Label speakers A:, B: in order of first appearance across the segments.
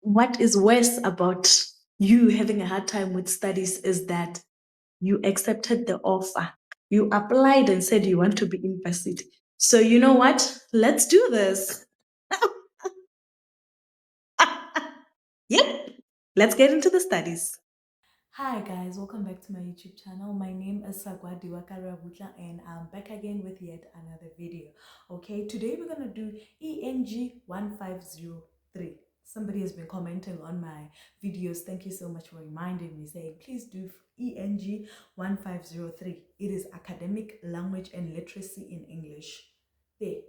A: what is worse about you having a hard time with studies is that you accepted the offer. You applied and said you want to be in varsity. So you know what? Let's do this. Yep. Let's get into the studies. Hi guys, welcome back to my YouTube channel. My name is Sagwadi Wakarabutla and I'm back again with yet another video. Okay, today we're gonna do ENG1503. Somebody has been commenting on my videos. Thank you so much for reminding me, saying please do ENG1503. It is academic language and literacy in English. There.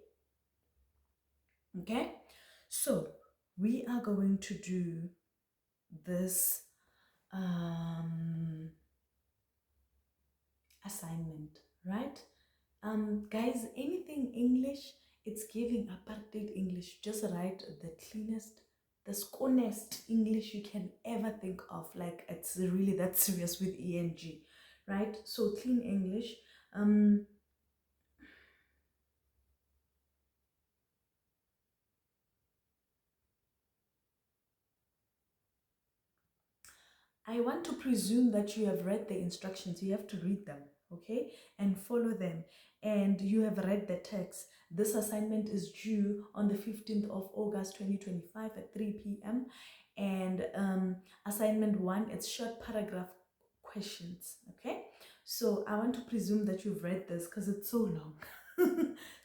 A: Okay, so we are going to do this assignment, right? Guys, anything English, it's giving apartheid English. Just write the cleanest, the sconest English you can ever think of. Like, it's really that serious with ENG, right? So clean English. um I want to presume that you have read the instructions. You have to read them, okay, and follow them. And you have read the text. This assignment is due on the 15th of August 2025 at 3 p.m. And assignment one, it's short paragraph questions, okay? So I want to presume that you've read this because it's so long.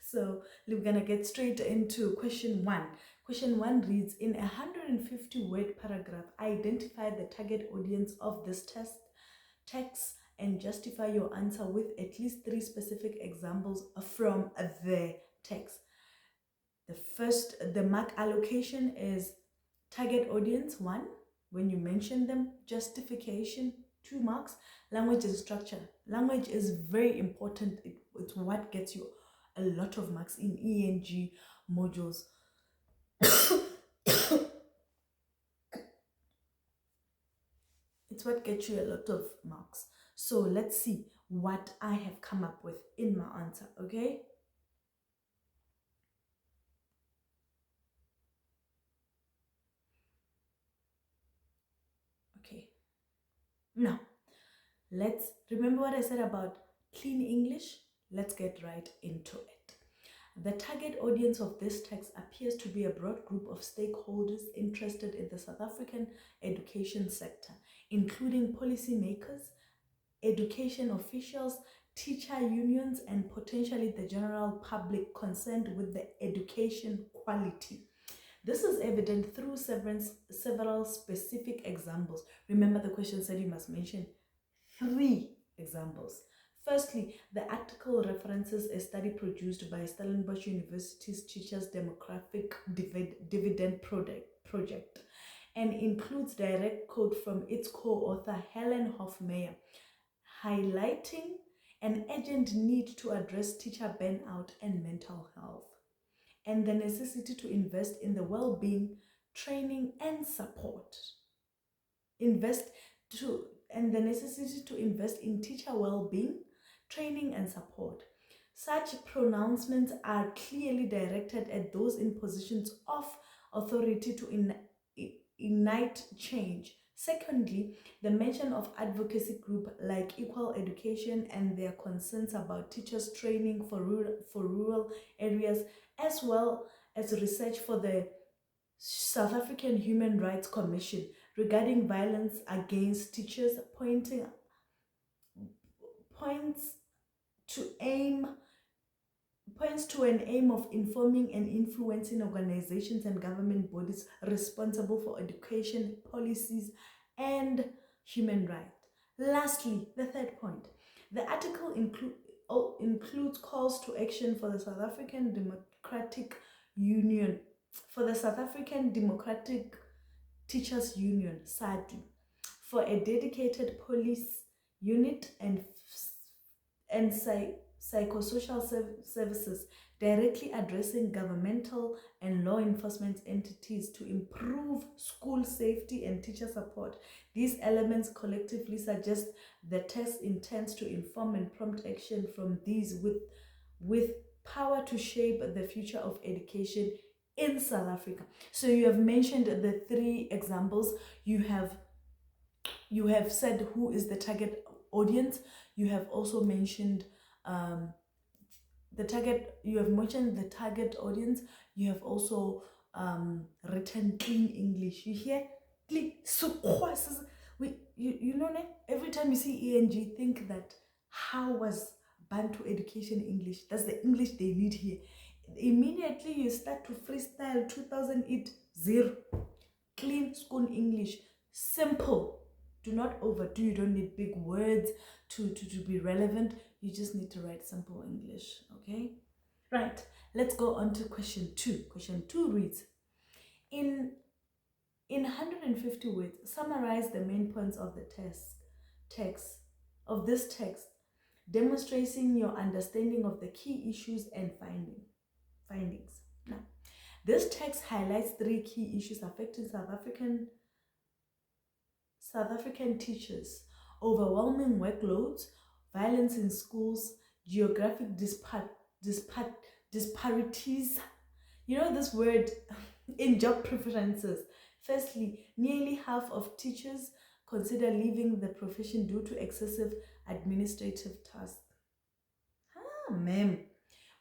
A: So we're gonna get straight into question one. Question one reads, in a 150-word paragraph, identify the target audience of this text and justify your answer with at least 3 specific examples from the text. The mark allocation is target audience 1, when you mention them, justification 2 marks, language and structure. Language is very important. It's what gets you a lot of marks in ENG modules. It's what gets you a lot of marks. So let's see what I have come up with in my answer, okay? Okay. Now, let's remember what I said about clean English. Let's get right into it. The target audience of this text appears to be a broad group of stakeholders interested in the South African education sector, including policymakers, education officials, teacher unions, and potentially the general public concerned with the education quality. This is evident through several specific examples. Remember, the question said you must mention 3 examples. Firstly, the article references a study produced by Stellenbosch University's Teachers Demographic Dividend Project and includes direct quote from its co-author Helen Hofmeyer, highlighting an urgent need to address teacher burnout and mental health, and the necessity to invest in the well-being, training, and support. And the necessity to invest in teacher well-being, training, and support. Such pronouncements are clearly directed at those in positions of authority to ignite change. Secondly, the mention of advocacy groups like Equal Education and their concerns about teachers training for rural areas, as well as research for the South African Human Rights Commission regarding violence against teachers, points to aim points to an aim of informing and influencing organizations and government bodies responsible for education policies and human rights. Lastly, the third point, the article includes calls to action for the South African Democratic Teachers Union, SADU, for a dedicated police unit and psychosocial services directly addressing governmental and law enforcement entities to improve school safety and teacher support. These elements collectively suggest the text intends to inform and prompt action from these with power to shape the future of education in South Africa. So you have mentioned the 3 examples. You have said who is the target audience. You have also mentioned you have mentioned the target audience. You have also written clean English. You hear? Clean. You know, every time you see ENG, think that how was Bantu education English? That's the English they need here. Immediately you start to freestyle 2008 0. Clean school English. Simple. Do not overdo. You don't need big words to be relevant. You just need to write simple English. Okay? Right. Let's go on to question 2. Question 2 reads, in 150 words, summarize the main points of the text of this text, demonstrating your understanding of the key issues and findings. Now, this text highlights 3 key issues affecting South African teachers: overwhelming workloads, violence in schools, geographic disparities. You know this word in job preferences. Firstly, nearly half of teachers consider leaving the profession due to excessive administrative tasks. Ma'am,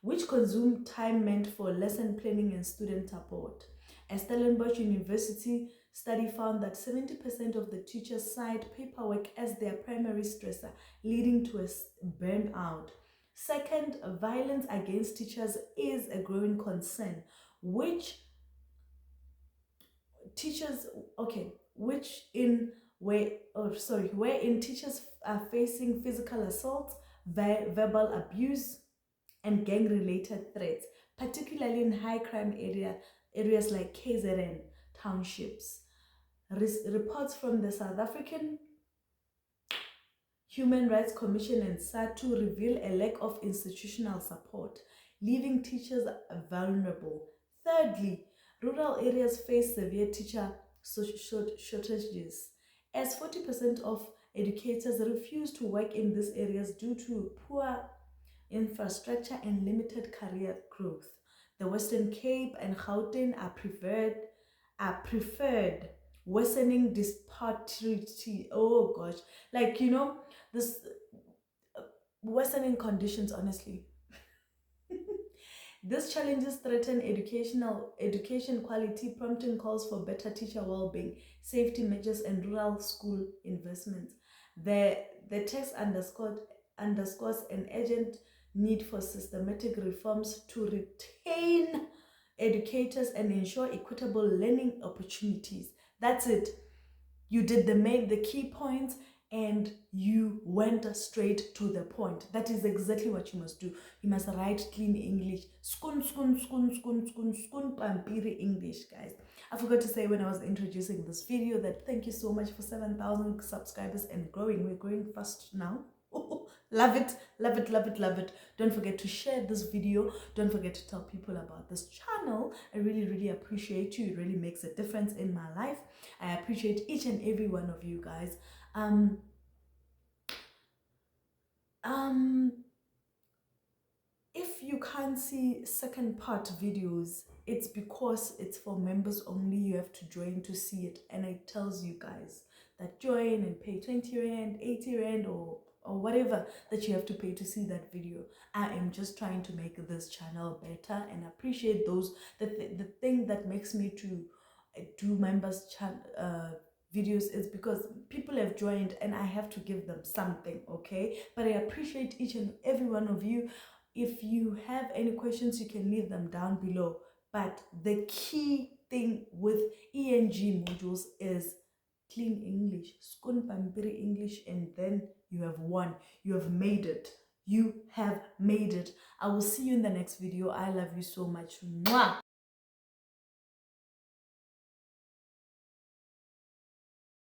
A: which consume time meant for lesson planning and student support. A Stellenbosch University study found that 70% of the teachers cite paperwork as their primary stressor, leading to a burnout. Second, violence against teachers is a growing concern, where teachers are facing physical assault, verbal abuse, and gang-related threats, particularly in high-crime areas like KZN townships. Reports from the South African Human Rights Commission and SATU reveal a lack of institutional support, leaving teachers vulnerable. Thirdly, rural areas face severe teacher shortages, as 40% of educators refuse to work in these areas due to poor infrastructure and limited career growth. The Western Cape and Gauteng are preferred, worsening disparity. Oh gosh, like, you know, this worsening conditions, honestly. These challenges threaten education quality, prompting calls for better teacher well-being, safety measures, and rural school investments. The text underscores an urgent need for systematic reforms to retain educators and ensure equitable learning opportunities. That's it. You did the key points, and you went straight to the point. That is exactly what you must do. You must write clean English. Skun pampiri English, guys. I forgot to say when I was introducing this video that thank you so much for 7,000 subscribers and growing. We're growing fast now. Love it, love it, love it, love it. Don't forget to share this video. Don't forget to tell people about this channel. I really, really appreciate you. It really makes a difference in my life. I appreciate each and every one of you guys. If you can't see second part videos, it's because it's for members only. You have to join to see it, and it tells you guys that join and pay 20 rand, 80 rand, or whatever that you have to pay to see that video. I am just trying to make this channel better and appreciate those. The thing that makes me to do members videos is because people have joined and I have to give them something, okay? But I appreciate each and every one of you. If you have any questions, you can leave them down below. But the key thing with ENG modules is clean English, skun pampiri English, and then you have won. You have made it. You have made it. I will see you in the next video. I love you so much. Mwah!